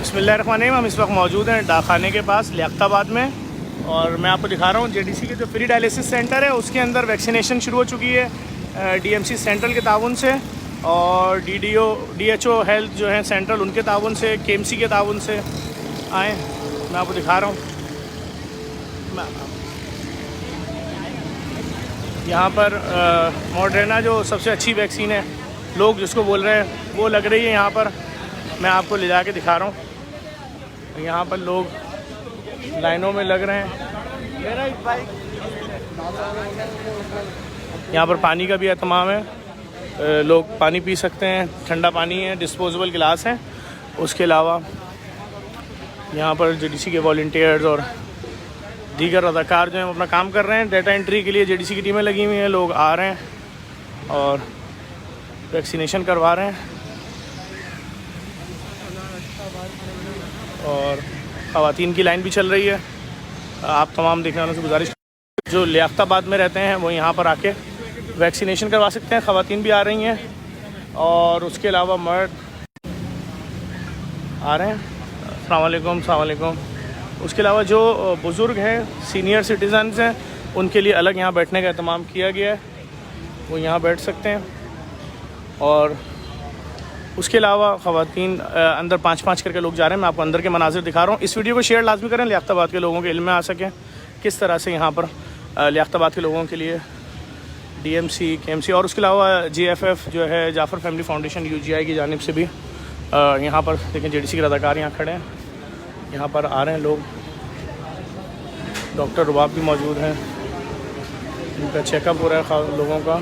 बिस्मिल्लाहिर्रहमानिर्रहीम। हम इस वक्त मौजूद हैं डाकखाने के पास लियाकताबाद में, और मैं आपको दिखा रहा हूँ जेडीसी के जो फ्री डायलिसिस सेंटर है उसके अंदर वैक्सीनेशन शुरू हो चुकी है डीएमसी सेंट्रल के ताउन से, और डीएचओ हेल्थ जो है सेंट्रल उनके ताउन से, केएमसी के ताउन से आए। मैं आपको दिखा रहा हूँ यहाँ पर मॉडर्ना जो सबसे अच्छी वैक्सीन है लोग जिसको बोल रहे हैं वो लग रही है यहाँ पर। मैं आपको ले जा के दिखा रहा हूँ। यहाँ पर लोग लाइनों में लग रहे हैं। यहाँ पर पानी का भी एहतमाम है, लोग पानी पी सकते हैं, ठंडा पानी है, डिस्पोजेबल गिलास हैं। उसके अलावा यहाँ पर जेडीसी के वॉलंटियर्स और दीगर अदाकार जो हैं अपना काम कर रहे हैं। डाटा एंट्री के लिए जेडीसी की टीमें लगी हुई हैं, लोग आ रहे हैं और वैक्सीनेशन करवा रहे हैं। और ख़वातीन की लाइन भी चल रही है। आप तमाम देखने वालों से गुजारिश, जो लियाकताबाद में रहते हैं वो यहाँ पर आके वैक्सीनेशन करवा सकते हैं। ख़वातीन भी आ रही हैं और उसके अलावा मर्द आ रहे हैं। अस्सलाम वालेकुम। उसके अलावा जो बुज़ुर्ग हैं, सीनियर सिटीज़न्स हैं, उनके लिए अलग यहाँ बैठने का एहतमाम किया गया है, वो यहाँ बैठ सकते हैं। और उसके अलावा ख़वातीन अंदर 5-5 करके लोग जा रहे हैं। मैं आपको अंदर के मनाज़िर दिखा रहा हूँ। इस वीडियो को शेयर लाजमी करें, लियाकताबाद के लोगों के इल्म में आ सकें किस तरह से यहाँ पर लियाकताबाद के लोगों के लिए डीएमसी, केएमसी और उसके अलावा जीएफएफ जो है जाफ़र फैमिली फाउंडेशन यूजीआई की जानिब से भी यहाँ पर देखें जेडीसी के अदाकार यहाँ खड़े हैं, यहाँ पर आ रहे हैं लोग। डॉक्टर रुबाब भी मौजूद हैं, इनका चेकअप हो रहा है लोगों का।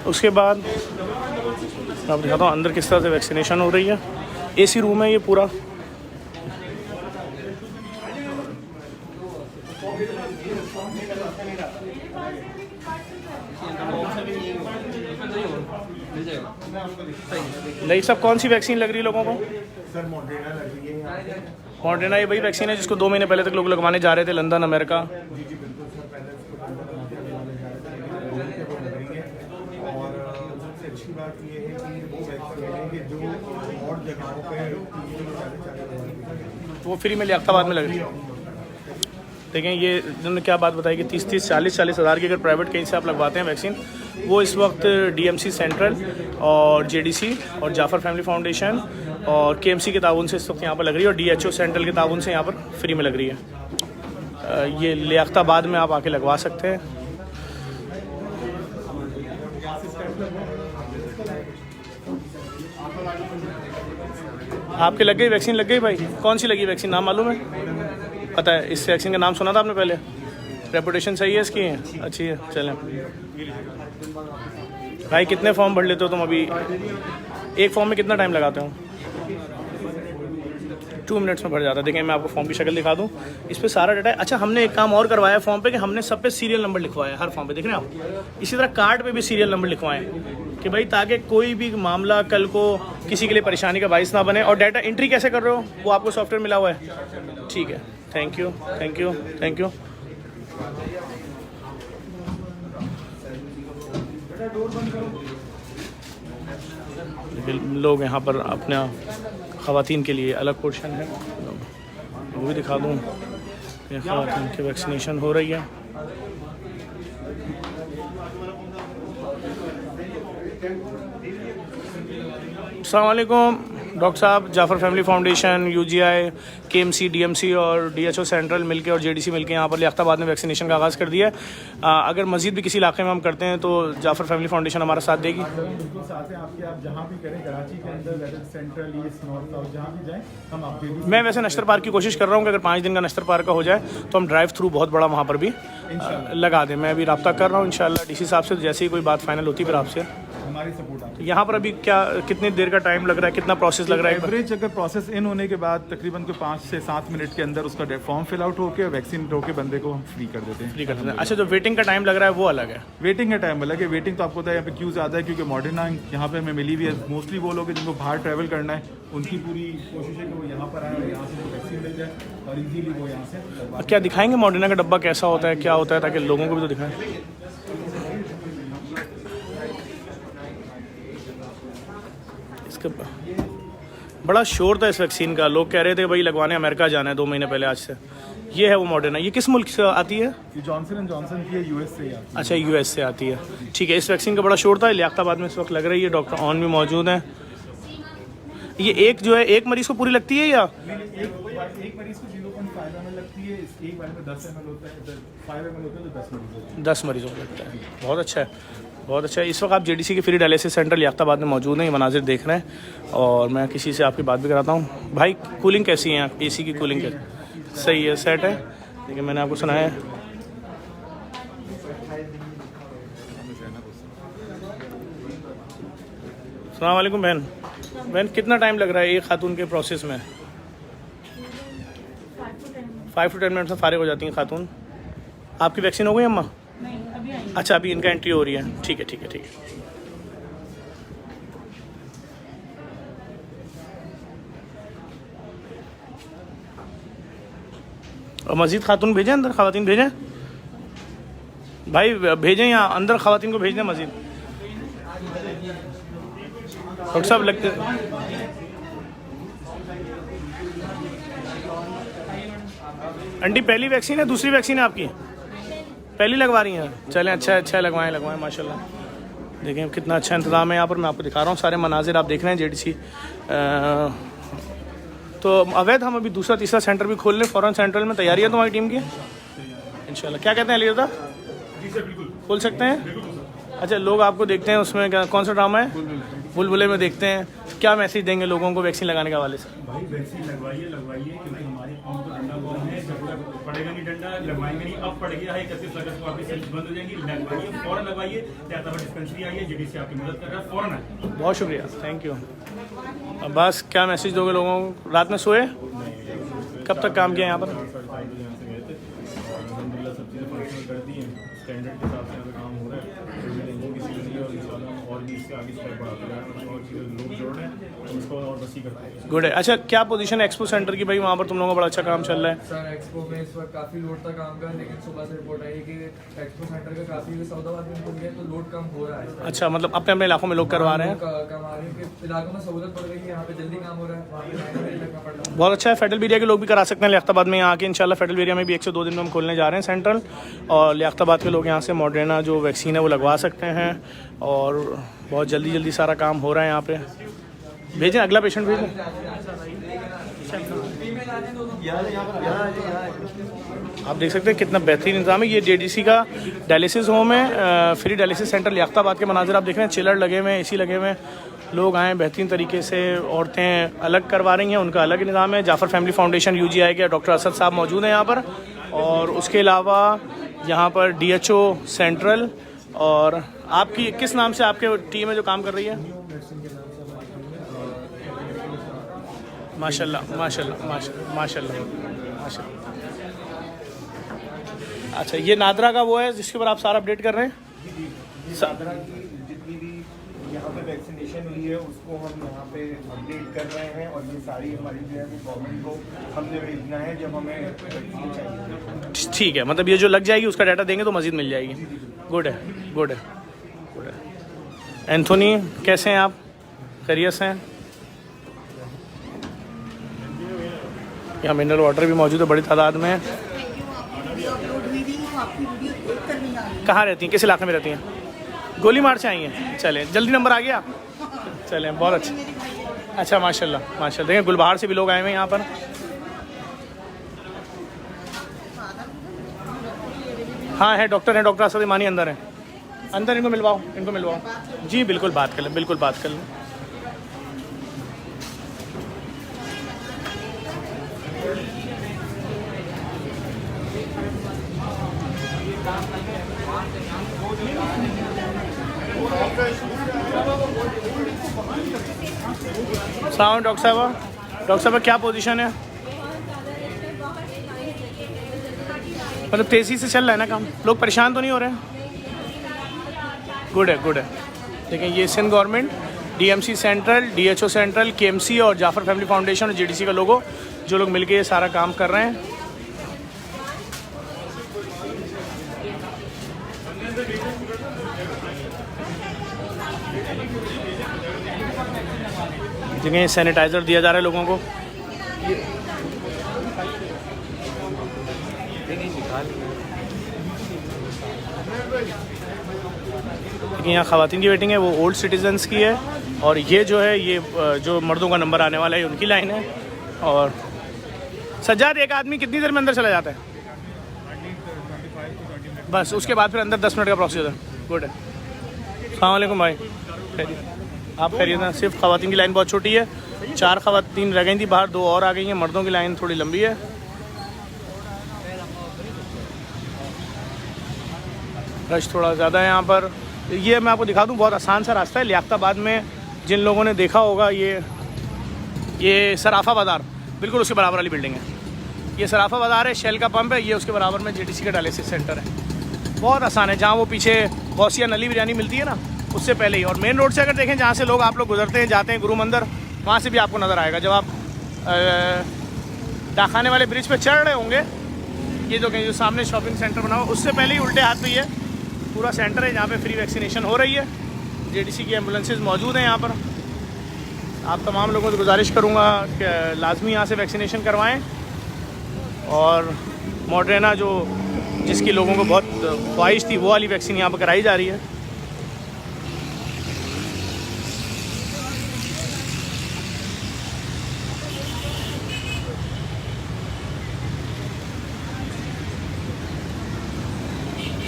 उसके बाद मैं आपको दिखाता हूँ अंदर किस तरह से वैक्सीनेशन हो रही है। एसी रूम है ये पूरा। नहीं सब कौन सी वैक्सीन लग रही है लोगों को? सर मॉडर्ना लग रही है। मॉडर्ना ये वही वैक्सीन है जिसको 2 महीने पहले तक लोग लगवाने जा रहे थे लंदन, अमेरिका। जी बिल्कुल सर, पहले इसको लगवाने जा रहे थे, वो लग रही है। और सबसे अच्छी बात ये है कि वो वैक्सीन है कि जो और जगहों पे वो फ्री में लियाकताबाद में लग रही है। देखें ये इन्होंने क्या बात बताई कि 30-30, 40-40 हज़ार की अगर प्राइवेट कहीं से आप लगवाते हैं वैक्सीन, वो इस वक्त डीएमसी सेंट्रल और जेडीसी और जाफ़र फैमिली फाउंडेशन और केएमसी के ताउन से इस वक्त यहाँ पर लग रही है, और डीएचओ सेंट्रल के ताउन से यहाँ पर फ्री में लग रही है। ये लियाकताबाद में आप आके लगवा सकते हैं। आपके लग गई वैक्सीन? लग गई भाई? कौन सी लगी वैक्सीन, नाम मालूम है? पता है इस वैक्सीन का नाम सुना था आपने पहले? रेपुटेशन सही है इसकी? अच्छी है, चलें। भाई कितने फॉर्म भर लेते हो तुम अभी? एक फॉर्म में कितना टाइम लगाते हो? 2 मिनट्स में भर जाता है। देखें मैं आपको फॉर्म की शक्ल दिखा दूं, इस पे सारा डाटा है। अच्छा हमने एक काम और करवाया फॉर्म पे कि हमने सब पे सीरियल नंबर लिखवाया है हर फॉर्म पे, देख रहे हैं आप। इसी तरह कार्ड पे भी सीरियल नंबर लिखवाएं कि भाई ताकि कोई भी मामला कल को किसी के लिए परेशानी का बाइस ना बने। और डाटा एंट्री कैसे कर रहे हो वो आपको सॉफ्टवेयर मिला हुआ है? ठीक है, थैंक यू। लोग यहाँ पर अपना ख़वातीन के लिए अलग पोर्शन है, वो भी दिखा दूँ। ख़वातीन की वैक्सीनेशन हो रही है। अस्सलाम वालेकुम डॉक्टर साहब। Jafar family foundation, UGI, KMC, DMC और डीएचओ सेंट्रल मिलके और जेडीसी मिलके यहाँ पर लियाकताबाद में वैक्सीनेशन का आगाज़ कर दिया है। अगर मज़ीद भी किसी इलाके में हम करते हैं तो जाफ़र फैमिली फाउंडेशन हमारा साथ देगी। बिल्कुल साथ है आपके, आप जहाँ भी करें, कराची के अंदर, whether central, east, north, south, जहाँ भी जाएँ हम आपके। मैं वैसे नश्तर पार्क की कोशिश कर रहा हूँ कि अगर 5 दिन का नश्तर पार्क का हो जाए तो हम ड्राइव थ्रू बहुत बड़ा वहाँ पर भी लगा दें। मैं अभी रब्ता कर रहा हूँ इंशाल्लाह डीसी साहब से, जैसे ही कोई बात फाइनल होती है फिर आपसे हमारी सपोर्ट आती है। यहाँ पर अभी क्या कितनी देर का टाइम लग रहा है, कितना प्रोसेस लग रहा है? एवरेज अगर प्रोसेस इन होने के बाद तकरीबन कोई 5 से 7 मिनट के अंदर उसका फॉर्म फिल आउट होकर वैक्सीन होकर बंदे को हम फ्री कर देते हैं। फ्री कर देते हैं। अच्छा, जो वेटिंग का टाइम लग रहा है वो अलग है? वेटिंग का टाइम अलग है। वेटिंग तो आपको पता है यहाँ पे क्यों ज़्यादा है, क्योंकि मॉडर्ना यहाँ पे हमें मिली हुई है। मोस्टली वो लोग हैं जिनको बाहर ट्रैवल करना है, उनकी पूरी कोशिश है कि वो यहाँ पर आए और यहाँ से वैक्सीन मिल जाए और इजीली वो यहाँ से। और क्या दिखाएंगे मॉडर्ना का डब्बा कैसा होता है, क्या होता है, ताकि लोगों को भी तो दिखाएं। इसका बड़ा शोर था इस वैक्सीन का, लोग कह रहे थे भाई लगवाने अमेरिका जाना है 2 महीने पहले आज से। ये है वो मॉडर्ना। ये किस मुल्क से आती है? ये जॉनसन एंड जॉनसन की है, यूएस से आती है। अच्छा, यूएस से आती है। ठीक है, इस वैक्सीन का बड़ा शोर था। लियाकताबाद में इस वक्त लग रही है, डॉक्टर ऑन भी मौजूद हैं। ये एक जो है एक मरीज़ को पूरी लगती है या एक मरीज को 0.5 ml लगती है, एक बार में 10 ml होता है, 5 ml होता है तो 10 मरीज होते हैं। 10 मरीजों को लगता है। बहुत अच्छा है, बहुत अच्छा है। इस वक्त आप जेडीसी के फ्री डायलिसिस सेंटर लियाकताबाद में मौजूद हैं, ये मनाजिर देख रहे हैं। और मैं किसी से आपकी बात भी कराता हूँ। भाई कूलिंग कैसी है यहाँ? एसी की कूलिंग कैसी? सही है, सेट है। लेकिन मैंने आपको सुनाया है अस्सलाम वालेकुम बहन, कितना टाइम लग रहा है एक खातून के प्रोसेस में? 5 to 10 मिनट में फारिग हो जाती हैं खातून। आपकी वैक्सीन हो गई अम्मा? नहीं, अभी आई। अच्छा, अभी इनका एंट्री हो रही है। ठीक है, ठीक है, ठीक है। और मज़ीद खातून भेजें अंदर, ख़वातीन भेजें भाई, भेजें यहाँ अंदर ख़वातीन को भेज दें मज़ीद। डॉक्टर साहब लगते आंटी पहली वैक्सीन है, दूसरी वैक्सीन है आपकी? पहली लगवा रही हैं? चलें, अच्छा अच्छा, लगवाएं माशाल्लाह। देखें कितना अच्छा इंतज़ाम है यहाँ पर। मैं आपको दिखा रहा हूँ सारे मनाजिर आप देख रहे हैं जेडीसी। तो अवैध हम अभी दूसरा तीसरा सेंटर भी खोल लें फ़ौरन। सेंट्रल में तैयारी है तुम्हारी टीम की इंशाल्लाह। क्या कहते हैं अली रज़ा? खोल सकते हैं? अच्छा, लोग आपको देखते हैं उसमें, क्या कौन सा ड्रामा है? बुलबुले में देखते हैं। क्या मैसेज देंगे लोगों को वैक्सीन लगाने के हवाले से? भाई वैक्सीन लगवाइए क्योंकि हमारे कौम को डंडा हुआ है, जब तक पड़ेगा नहीं डंडा, लगवाएंगे नहीं। अब पड़ गया है 31 अगस्त को आपकी सेंटर बंद हो जाएंगी, लगवाइए, फौरन लगवाइए। लियाकताबाद डिस्पेंसरी आई है, जेडीसी आपकी मदद कर रहा है, फौरन आए। बहुत शुक्रिया, थैंक यू। अब्बास, क्या मैसेज दोगे लोगों को? रात में सोए? कब तक काम किया यहाँ पर? अलहमदिल्ला सब चीज़ें फंक्शनल कर दी हैं, स्टैंडर्ड के हिसाब से यहाँ पे काम हो रहा है। और इंशाल्लाह और भी इससे आगे स्टेप बढ़ाते जाएंगे और चीज़ें लोग जोड़ रहे हैं, उसको और वसी करते हैं। गुड है। अच्छा, क्या पोजीशन है एक्सपो सेंटर की भाई? वहाँ पर तुम लोगों का बड़ा अच्छा काम चल रहा है। सर एक्सपो में इस वक्त काफ़ी लोड था काम का, लेकिन सुबह से रिपोर्ट आई कि एक्सपो सेंटर का काफ़ी सौदाबाद में खुल गया, तो लोड कम हो रहा है। अच्छा, मतलब अपने अपने इलाकों में लोग करवा रहे हैं। कम आ रही है कि इलाकों में सहूलत पड़ रही है, यहाँ पे जल्दी काम हो रहा है, वहाँ पे लाइन में लगना पड़ रहा है। बहुत अच्छा है। फेडरल एरिया के लोग भी करा सकते हैं लियाकताबाद में यहाँ आके इंशाल्लाह। फेडरल एरिया में भी 1 से 2 दिन में हम खोलने जा रहे हैं सेंट्रल, और लियाकताबाद के लोग यहाँ से मॉडर्ना जो वैक्सीन है वो लगवा सकते हैं। और बहुत जल्दी सारा काम हो रहा है यहाँ पे। भेजें, अगला पेशेंट भेजें। आप देख सकते हैं कितना बेहतरीन इंतजाम है। ये जेडीसी का डायलिसिस होम है, फ्री डायलिसिस सेंटर लियाकताबाद के मनाजिर आप देख रहे हैं। चिलर लगे हुए हैं, एसी लगे हुए हैं, लोग आए बेहतरीन तरीके से। औरतें अलग करवा रही हैं, उनका अलग निज़ाम है। जाफ़र फैमिली फाउंडेशन UGI के डॉक्टर असद साहब मौजूद हैं यहाँ पर। और उसके अलावा यहाँ पर DHO सेंट्रल। और आपकी किस नाम से आपके टीम है जो काम कर रही है? माशाल्लाह माशाल्लाह माशाल्लाह माशाल्लाह माशाल्लाह। अच्छा, ये नादरा का वो है जिसके ऊपर आप सारा अपडेट कर रहे हैं? नादरा की जितनी भी यहाँ पे वैक्सीनेशन हुई है उसको हम यहाँ पे अपडेट कर रहे हैं, और ये सारी हमारी जो है गवर्नमेंट को हमने भेजना है जब हमें वैक्सीन चाहिए। ठीक है, मतलब ये जो लग जाएगी उसका डाटा देंगे तो मज़ीद मिल जाएगी। गुड है, गुड है, गुड है। एंथोनी, कैसे हैं आप? खैरियत से हैं? यहाँ मिनरल वाटर भी मौजूद है बड़ी तादाद में। कहाँ रहती हैं, किस इलाके में रहती हैं? गोली मार से आई हैं? चलें, जल्दी नंबर आ गया। चलें, बहुत अच्छा। अच्छा, माशाल्लाह माशाल्लाह। देखें गुलबहार से भी लोग आए हुए हैं यहाँ पर। हाँ है, डॉक्टर हैं, डॉक्टर असद ईमानी अंदर हैं। अंदर इनको मिलवाओ। जी बिल्कुल, बात कर लें, बिल्कुल बात कर लें। सलाम डॉक्टर साहब। डॉक्टर साहब क्या पोजीशन है? मतलब तेज़ी से चल रहा है ना काम, लोग परेशान तो नहीं हो रहे हैं? गुड है, गुड है। देखिए ये Sindh government, DMC central, DHO central, KMC और जाफर फैमिली फाउंडेशन और JDC का लोगो, जो लोग मिलके ये सारा काम कर रहे हैं। देखिए सैनिटाइज़र दिया जा रहा है लोगों को। यहाँ ख़वातीन की वेटिंग है वो ओल्ड सिटीजन्स की है, और ये जो है ये जो मर्दों का नंबर आने वाला है उनकी लाइन है। और सज्जाद एक आदमी कितनी देर में अंदर चला जाता है? बस उसके बाद फिर अंदर 10 मिनट का प्रोसीजर है। गुड है। अस्सलाम वालेकुम भाई, खैरियत? आप खैरियत ना? सिर्फ ख़वातीन की लाइन बहुत छोटी है, 4 ख़वातीन रह गई थी बाहर, 2 और आ गई हैं। मर्दों की लाइन थोड़ी लंबी है। रश थोड़ा ज़्यादा है यहाँ पर। ये मैं आपको दिखा दूँ, बहुत आसान सा रास्ता है। लियाकताबाद में जिन लोगों ने देखा होगा ये सराफा बाज़ार, बिल्कुल उसके बराबर वाली बिल्डिंग है। ये सराफा बाज़ार है, शेल का पंप है, ये उसके बराबर में JDC का डायलिसिस सेंटर है। बहुत आसान है, जहाँ वो पीछे गौसिया नली बिरयानी मिलती है ना, उससे पहले ही। और मेन रोड से अगर देखें, जहाँ से लोग आप लोग गुजरते हैं जाते हैं गुरु मंदिर, वहाँ से भी आपको नज़र आएगा। जब आप डाखाने वाले ब्रिज पे चढ़ रहे होंगे, ये जो सामने शॉपिंग सेंटर बना हुआ, उससे पहले ही उल्टे हाथ पे ये पूरा सेंटर है जहाँ पे फ्री वैक्सीनेशन हो रही है। JDC की एम्बुलेंसेज मौजूद हैं यहाँ पर। आप तमाम लोगों से गुजारिश करूँगा कि लाजमी यहाँ से वैक्सीनेशन करवाएं। और मॉडर्ना जो जिसकी लोगों को बहुत ख्वाहिश थी, वो वाली वैक्सीन यहाँ पर कराई जा रही है।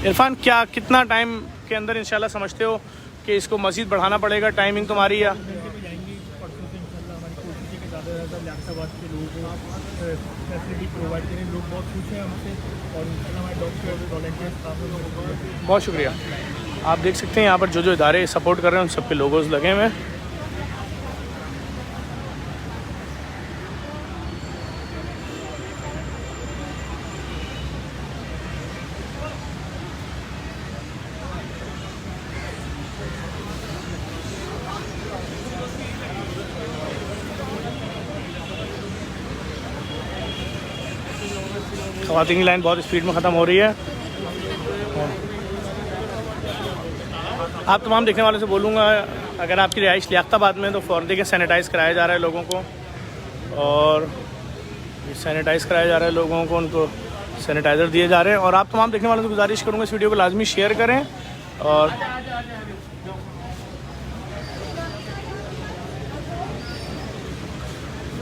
इरफान, क्या कितना टाइम के अंदर इंशाल्लाह समझते हो कि इसको मज़ीद बढ़ाना पड़ेगा? टाइमिंग तुम्हारी या बहुत शुक्रिया। आप देख सकते हैं यहाँ पर जो इदारे सपोर्ट कर रहे हैं उन सबके लोगोस लगे हुए हैं। ख़वातीन की लाइन बहुत स्पीड में ख़त्म हो रही है। आप तमाम देखने वालों से बोलूँगा, अगर आपकी रिहाइश लियाकताबाद में, तो फ़ौरन देखें सैनिटाइज़ कराया जा रहा है लोगों को, और सैनिटाइज़ कराया जा रहा है लोगों को, उनको सैनिटाइज़र दिए जा रहे हैं। और आप तमाम देखने वालों से गुजारिश करूँगा इस वीडियो को लाजमी शेयर करें। और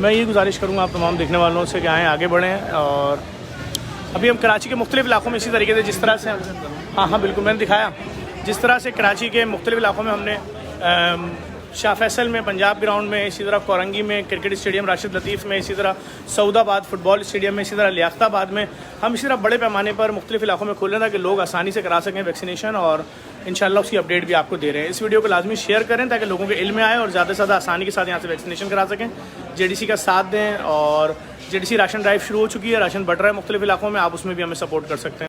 मैं ये गुजारिश करूँगा आप तमाम देखने वालों से कि आएँ, आगे बढ़ें। और अभी हम कराची के मुख्तलिफ़ इलाक़ों में इसी तरीके से, जिस तरह से हाँ बिल्कुल मैंने दिखाया, जिस तरह से कराची के मुख्तलिफ़ इलाक़ों में हमने शाह फैसल में, पंजाब ग्राउंड में, इसी तरह कोरंगी में क्रिकेट स्टेडियम राशिद लतीफ़ में, इसी तरह सऊदाबाद फुटबॉल स्टेडियम में, इसी तरह लियाकताबाद में, हम इसी तरह बड़े पैमाने पर मुख्तलिफ़ इलाक़ों में खोल रहे हैं ताकि लोग आसानी से करा सकें वैक्सीनेशन। और इंशाल्लाह उसकी अपडेट भी आपको दे रहे हैं। इस वीडियो को लाजमी शेयर करें ताकि लोगों के इल्म में आए और ज़्यादा से ज़्यादा आसानी के साथ यहाँ से वैक्सीनेशन करा सकें। JDC का साथ दें। और JDC राशन ड्राइव शुरू हो चुकी है, राशन बढ़ रहा है मुख्तलिफ़ इलाक़ों में, आप उसमें भी हमें सपोर्ट कर सकते हैं।